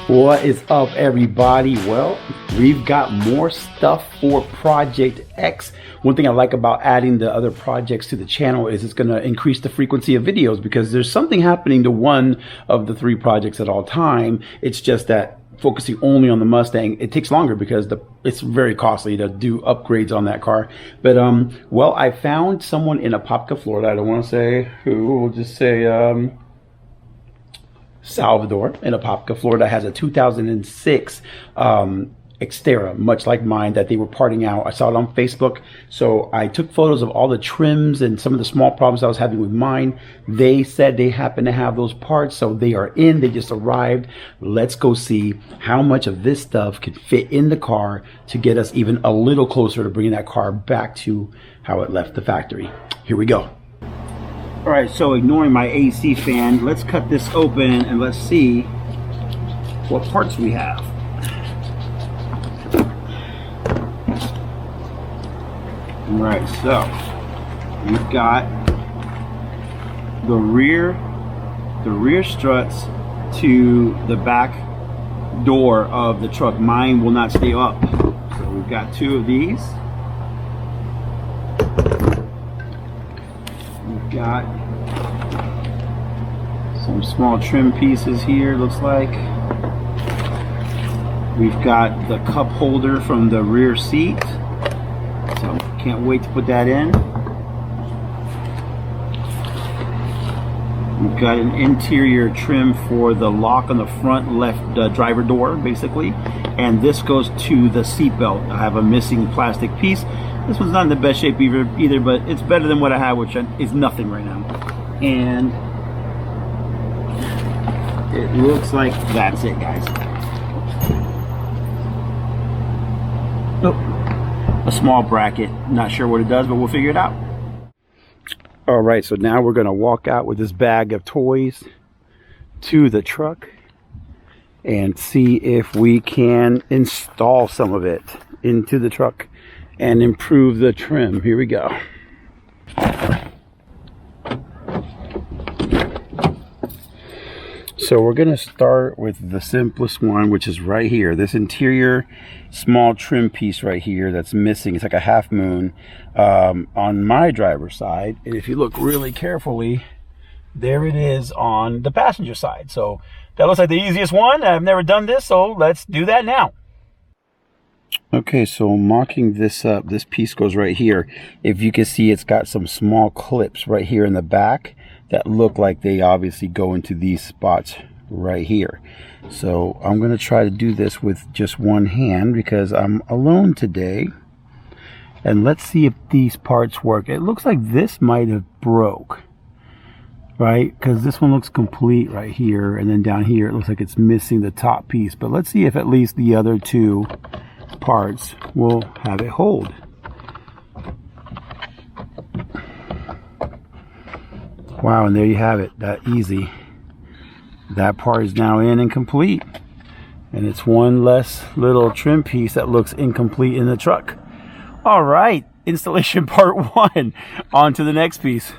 What is up, everybody? Well, we've got more stuff for Project X. One thing I like about adding the other projects to the channel is it's going to increase the frequency of videos, because there's something happening to one of the three projects at all time. It's just that focusing only on the Mustang, it takes longer because it's very costly to do upgrades on that car. But well, I found someone in Apopka, Florida. I don't want to say who. We'll just say Salvador in Apopka, Florida, has a 2006 Xterra, much like mine, that they were parting out. I saw it on Facebook, so I took photos of all the trims and some of the small problems I was having with mine. They said they happen to have those parts, so they are in. They just arrived. Let's go see how much of this stuff could fit in the car to get us even a little closer to bringing that car back to how it left the factory. Here we go. All right, so ignoring my AC fan, let's cut this open and let's see what parts we have. All right, so we've got the rear struts to the back door of the truck. Mine will not stay up, so we've got two of these. We've got some small trim pieces here, looks like. We've got the cup holder from the rear seat, so can't wait to put that in. We've got an interior trim for the lock on the front left driver door, basically, and this goes to the seat belt. I have a missing plastic piece. This one's not in the best shape either, but it's better than what I have, which is nothing right now. And it looks like that's it, guys. Oh, a small bracket. Not sure what it does, but we'll figure it out. All right, so now we're going to walk out with this bag of toys to the truck and see if we can install some of it into the truck and improve the trim. Here we go. So we're going to start with the simplest one, which is right here. This interior small trim piece right here that's missing. It's like a half moon on my driver's side. And if you look really carefully, there it is on the passenger side. So that looks like the easiest one. I've never done this, so let's do that now. Okay, so mocking this up, this piece goes right here. If you can see, it's got some small clips right here in the back that look like they obviously go into these spots right here. So I'm going to try to do this with just one hand because I'm alone today. And let's see if these parts work. It looks like this might have broke, right? Because this one looks complete right here, and then down here it looks like it's missing the top piece. But let's see if at least the other two parts will have it hold. Wow, and there you have it, that easy. That part is now in and complete, and it's one less little trim piece that looks incomplete in the truck. All right, installation part one. On to the next piece.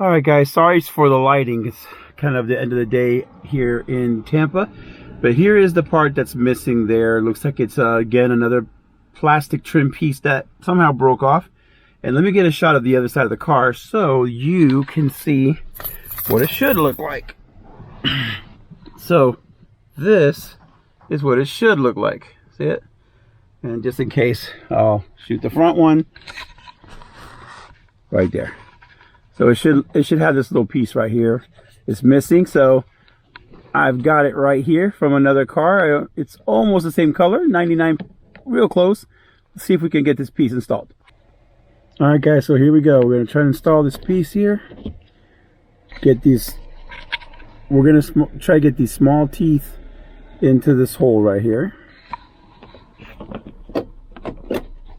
All right, guys, sorry for the lighting. It's kind of the end of the day here in Tampa. But here is the part that's missing there. Looks like it's, again, another plastic trim piece that somehow broke off. And let me get a shot of the other side of the car so you can see what it should look like. So this is what it should look like. See it? And just in case, I'll shoot the front one right there. So it should have this little piece right here. It's missing, so I've got it right here from another car. It's almost the same color, 99, real close. Let's see if we can get this piece installed. All right, guys, so here we go. We're gonna try to install this piece here. We're gonna try to get these small teeth into this hole right here.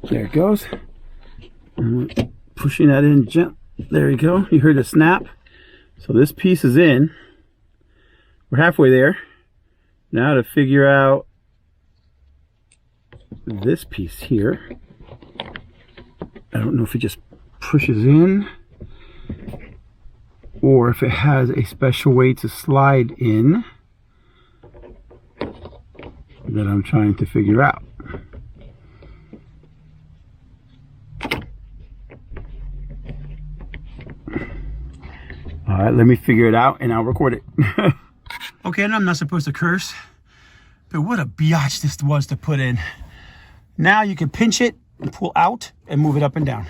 There it goes. And pushing that in gently. There you go. You heard the snap. So this piece is in. We're halfway there. Now to figure out this piece here. I don't know if it just pushes in or if it has a special way to slide in. that I'm trying to figure out. All right, let me figure it out and I'll record it. Okay, and I'm not supposed to curse, but what a biatch this was to put in. Now you can pinch it and pull out and move it up and down.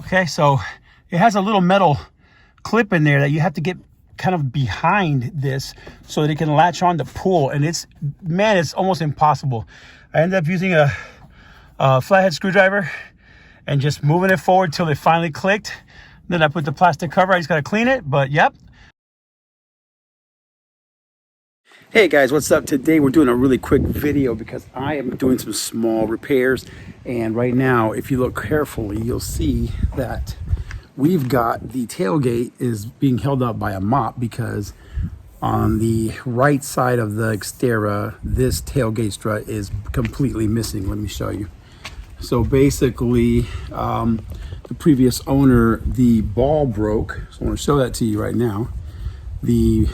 Okay, so it has a little metal clip in there that you have to get kind of behind this so that it can latch on to pull, and it's, man, it's almost impossible. I ended up using a flathead screwdriver and just moving it forward till it finally clicked. Then I put the plastic cover. I just got to clean it, but yep. Hey guys, what's up? Today we're doing a really quick video because I am doing some small repairs, and right now if you look carefully you'll see that we've got the tailgate is being held up by a mop because on the right side of the Xterra this tailgate strut is completely missing. Let me show you. So basically the previous owner, the ball broke, so I want to show that to you right now. The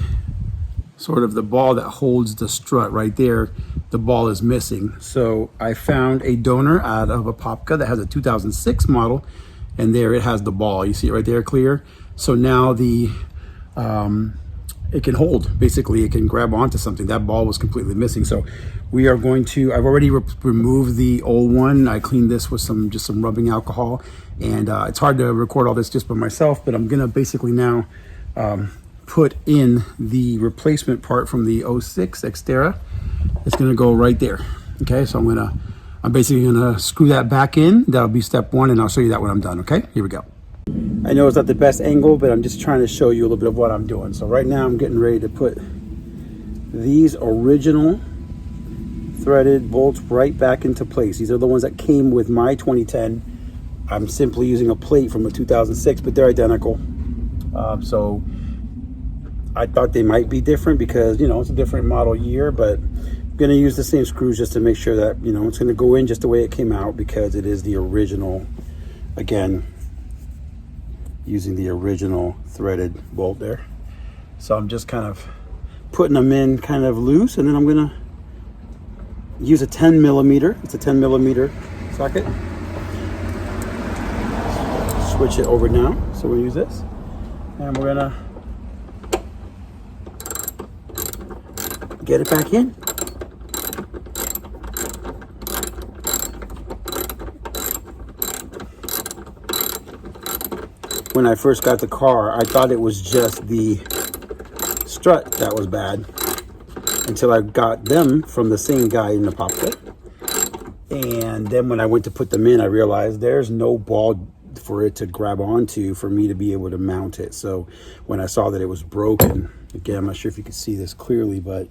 sort of the ball that holds the strut right there, the ball is missing. So I found a donor out of Apopka that has a 2006 model, and there it has the ball. You see it right there clear. So now the it can hold, basically it can grab onto something. That ball was completely missing. So we are going to, I've already removed the old one. I cleaned this with just some rubbing alcohol, and it's hard to record all this just by myself, but I'm gonna basically now put in the replacement part from the 06 Xterra. It's gonna go right there. Okay, so I'm basically gonna screw that back in. That'll be step one, and I'll show you that when I'm done. Okay, here we go. I know it's not the best angle, but I'm just trying to show you a little bit of what I'm doing. So right now I'm getting ready to put these original threaded bolts right back into place. These are the ones that came with my 2010. I'm simply using a plate from a 2006, but they're identical. So I thought they might be different because, you know, it's a different model year, but I'm gonna use the same screws just to make sure that, you know, it's gonna go in just the way it came out because it is the original, again, using the original threaded bolt there. So I'm just kind of putting them in kind of loose, and then I'm gonna use a 10 millimeter. It's a 10 millimeter socket. Switch it over now. So we'll use this, and we're gonna get it back in. When I first got the car, I thought it was just the strut that was bad until I got them from the same guy in the Apopka. And then when I went to put them in, I realized there's no ball for it to grab onto for me to be able to mount it. So when I saw that it was broken, again, I'm not sure if you can see this clearly, but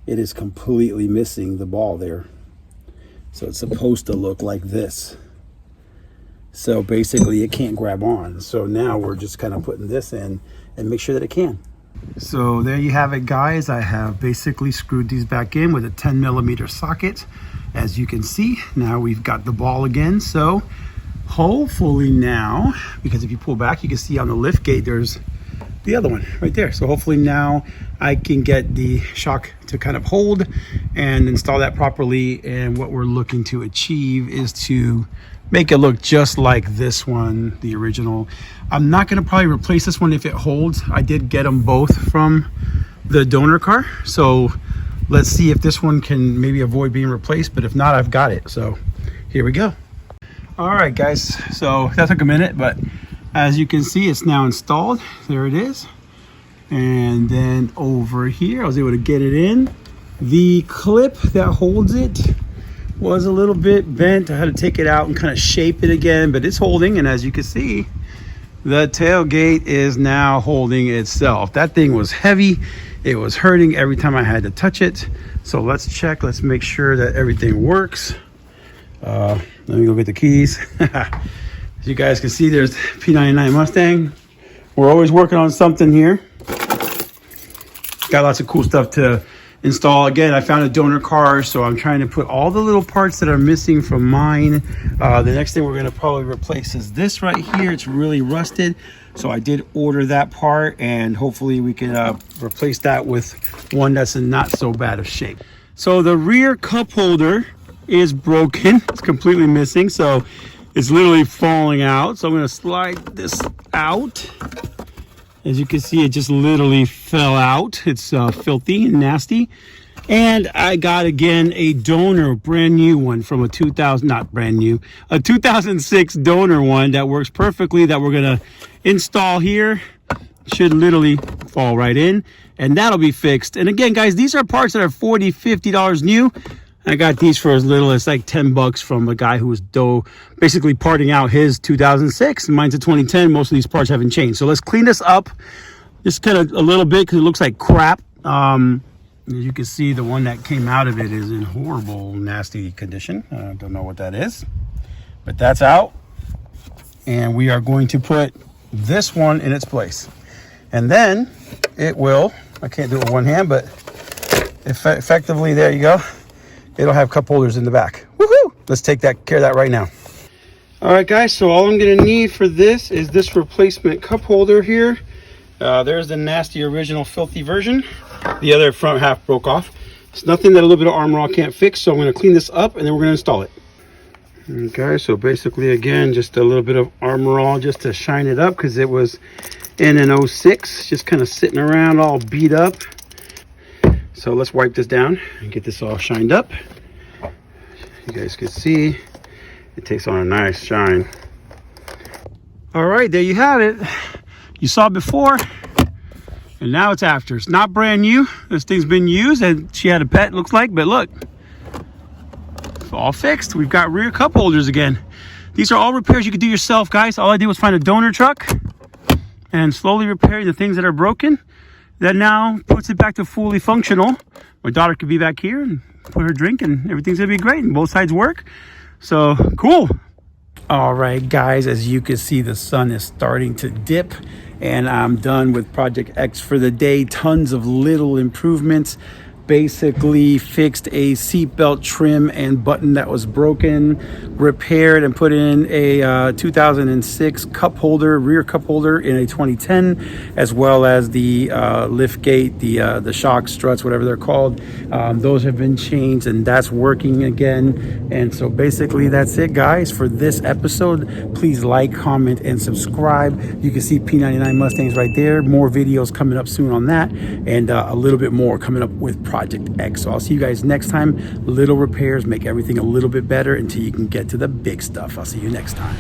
it is completely missing the ball there. So it's supposed to look like this. So basically it can't grab on. So now we're just kind of putting this in and make sure that it can. So there you have it, guys. I have basically screwed these back in with a 10 millimeter socket. As you can see, now we've got the ball again. So hopefully now, because if you pull back, you can see on the lift gate, there's the other one right there. So hopefully now I can get the shock to kind of hold and install that properly. And what we're looking to achieve is to make it look just like this one, the original. I'm not gonna probably replace this one if it holds. I did get them both from the donor car. So let's see if this one can maybe avoid being replaced, but if not, I've got it. So here we go. All right, guys, so that took a minute, but as you can see, it's now installed. There it is. And then over here, I was able to get it in. The clip that holds it was a little bit bent. I had to take it out and kind of shape it again, but it's holding. And as you can see, the tailgate is now holding itself. That thing was heavy. It was hurting every time I had to touch it. So let's check, let's make sure that everything works. Let me go get the keys. As you guys can see, there's P99 Mustang. We're always working on something here. Got lots of cool stuff to install. Again, I found a donor car, so I'm trying to put all the little parts that are missing from mine. The next thing we're going to probably replace is this right here. It's really rusted, so I did order that part, and hopefully we can replace that with one that's in not so bad of shape. So the rear cup holder is broken. It's completely missing. So it's literally falling out. So I'm going to slide this out. As you can see, it just literally fell out. It's filthy and nasty. And I got, again, a donor, brand new one from a 2006 donor one that works perfectly, that we're going to install here. Should literally fall right in, and that'll be fixed. And again, guys, these are parts that are $40, $50 new. I got these for as little as like 10 bucks from a guy who was basically parting out his 2006. Mine's a 2010. Most of these parts haven't changed. So let's clean this up just kind of a little bit because it looks like crap. As you can see, the one that came out of it is in horrible, nasty condition. I don't know what that is, but that's out. And we are going to put this one in its place. And then it will, I can't do it with one hand, but effectively, there you go. It'll have cup holders in the back. Woohoo! Let's take care of that right now. All right, guys, so all I'm gonna need for this is this replacement cup holder here. There's the nasty original filthy version. The other front half broke off. It's nothing that a little bit of Armor All can't fix, so I'm gonna clean this up and then we're gonna install it. Okay, so basically, again, just a little bit of Armor All just to shine it up because it was in an 06, just kind of sitting around all beat up. So let's wipe this down and get this all shined up. You guys can see it takes on a nice shine. All right, there you have it. You saw it before and now it's after. It's not brand new. This thing's been used and she had a pet, looks like, but look, it's all fixed. We've got rear cup holders again. These are all repairs you could do yourself, guys. All I did was find a donor truck and slowly repairing the things that are broken. That now puts it back to fully functional. My daughter could be back here and put her drink and everything's gonna be great and both sides work. So cool. All right, guys, as you can see, the sun is starting to dip and I'm done with Project X for the day. Tons of little improvements. Basically fixed a seatbelt trim and button that was broken, repaired and put in a 2006 cup holder, rear cup holder in a 2010, as well as the lift gate, the shock struts, whatever they're called. Those have been changed and that's working again. And so basically that's it, guys, for this episode. Please like, comment, and subscribe. You can see P99 Mustangs right there. More videos coming up soon on that, and a little bit more coming up with Project X. So I'll see you guys next time. Little repairs make everything a little bit better until you can get to the big stuff. I'll see you next time.